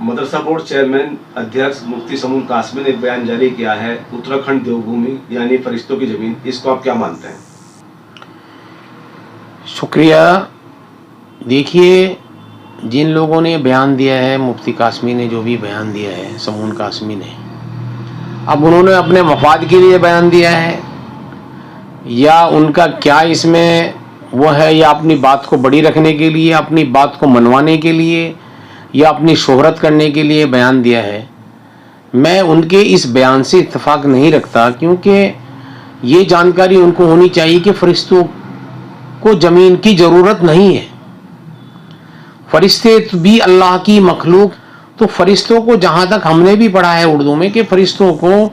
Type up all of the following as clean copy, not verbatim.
मदरसा board chairman अध्यक्ष मुफ्ती समून कासमी ने एक बयान जारी किया है, उत्तराखंड देवभूमि यानी फरिश्तों की जमीन, इसको आप क्या मानते हैं? शुक्रिया। देखिए, जिन लोगों ने बयान दिया है, मुफ्ती कासमी ने जो भी बयान दिया है, समून कासमी ने, अब उन्होंने अपने मफाद के लिए बयान दिया है या उनका क्या इसमें वो है, या अपनी बात को बड़ी रखने के लिए, अपनी बात को मनवाने के लिए या अपनी शोहरत करने के लिए बयान दिया है। मैं उनके इस बयान से इत्तेफाक नहीं रखता, क्योंकि ये जानकारी उनको होनी चाहिए कि फरिश्तों को ज़मीन की ज़रूरत नहीं है। फरिश्ते भी अल्लाह की मखलूक, तो फरिश्तों को, जहाँ तक हमने भी पढ़ा है उर्दू में, कि फरिश्तों को,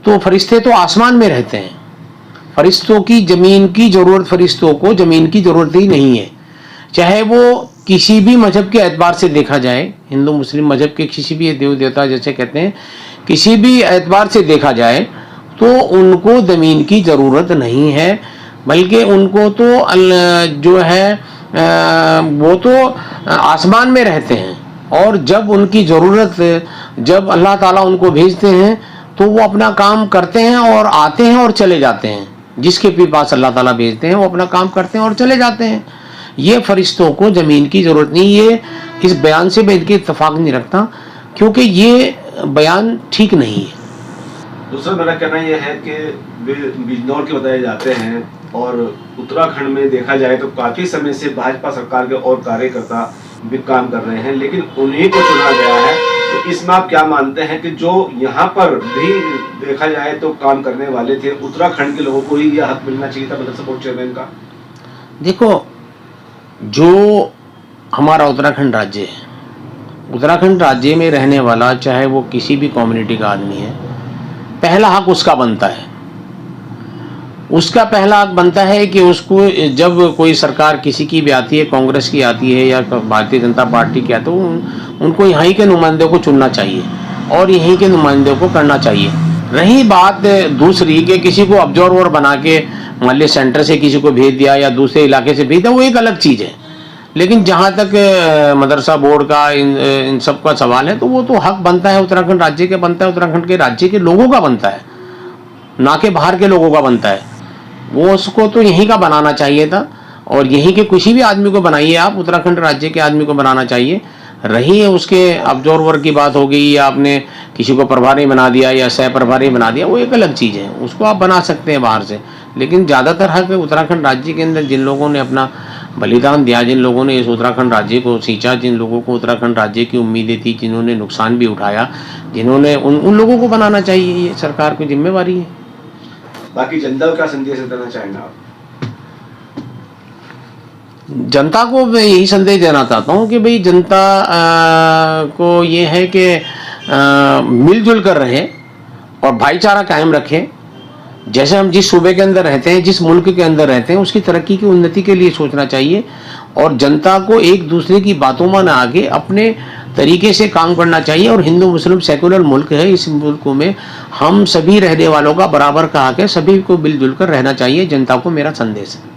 तो फरिश्ते तो आसमान में रहते हैं। फरिश्तों की ज़मीन की ज़रूरत, फरिश्तों को ज़मीन की ज़रूरत ही नहीं है। चाहे वो किसी भी मजहब के एतबार से देखा जाए, हिंदू मुस्लिम मजहब के किसी भी देव देवता जैसे कहते हैं, किसी भी एतबार से देखा जाए तो उनको ज़मीन की ज़रूरत नहीं है, बल्कि उनको तो जो है वो तो आसमान में रहते हैं। और जब उनकी ज़रूरत, जब अल्लाह ताला उनको भेजते हैं तो वो अपना काम करते हैं और आते हैं और चले जाते हैं। जिसके भी पास अल्लाह ताला भेजते हैं वो अपना काम करते हैं और चले जाते हैं। ये फरिश्तों को ज़मीन की ज़रूरत नहीं। ये इस बयान से मैं इनके इत्तेफाक नहीं रखता, क्योंकि ये बयान ठीक नहीं है। दूसरा मेरा कहना यह है कि बिजनौर के बताए जाते हैं और उत्तराखंड में देखा जाए तो काफ़ी समय से भाजपा सरकार के और कार्यकर्ता भी काम कर रहे हैं, लेकिन उन्हीं को चुना गया है। तो इसमें आप क्या मानते हैं कि जो यहाँ पर भी देखा जाए तो काम करने वाले थे, उत्तराखंड के लोगों को ही यह हक मिलना चाहिए था मदरसा बोर्ड चेयरमैन का? देखो, जो हमारा उत्तराखंड राज्य है, उत्तराखंड राज्य में रहने वाला चाहे वो किसी भी कम्युनिटी का आदमी है, पहला हक उसका बनता है। उसका पहला हक बनता है कि उसको, जब कोई सरकार किसी की भी आती है, कांग्रेस की आती है या भारतीय जनता पार्टी की आती है, तो उनको यहीं के नुमाइंदों को चुनना चाहिए और यहीं के नुमाइंदों को करना चाहिए। रही बात दूसरी कि किसी को ऑब्जर्वर बना के मान लीजिए सेंटर से किसी को भेज दिया या दूसरे इलाके से भेज दिया, वो एक अलग चीज़ है। लेकिन जहाँ तक मदरसा बोर्ड का इन सब का सवाल है, तो वो तो हक बनता है, उत्तराखंड राज्य के बनता है, उत्तराखंड के राज्य के लोगों का बनता है, ना कि बाहर के लोगों का बनता है। वो उसको तो यहीं का बनाना चाहिए था, और यहीं के किसी भी आदमी को बनाइए आप, उत्तराखंड राज्य के आदमी को बनाना चाहिए। रही है उसके ऑब्जर्वर की बात हो गई, या आपने किसी को प्रभारी बना दिया या सह प्रभारी बना दिया, वो एक अलग चीज़ है, उसको आप बना सकते हैं बाहर से। लेकिन ज़्यादातर हक उत्तराखंड राज्य के अंदर जिन लोगों ने अपना बलिदान दिया, जिन लोगों ने इस उत्तराखंड राज्य को सींचा, जिन लोगों को उत्तराखंड राज्य की उम्मीदें थी, जिन्होंने नुकसान भी उठाया, जिन्होंने उन लोगों को बनाना चाहिए। ये सरकार की जिम्मेवारी है। बाकी जनता को क्या संदेश देना चाहेंगे आप? जनता को मैं यही संदेश देना चाहता हूँ कि भाई जनता को ये है कि मिलजुल कर रहे और भाईचारा कायम रखें। जैसे हम जिस सूबे के अंदर रहते हैं, जिस मुल्क के अंदर रहते हैं, उसकी तरक्की की उन्नति के लिए सोचना चाहिए, और जनता को एक दूसरे की बातों में न आके अपने तरीके से काम करना चाहिए। और हिंदू मुस्लिम सेकुलर मुल्क है, इस मुल्क में हम सभी रहने वालों का बराबर का हक है, सभी को मिलजुल कर रहना चाहिए। जनता को मेरा संदेश है।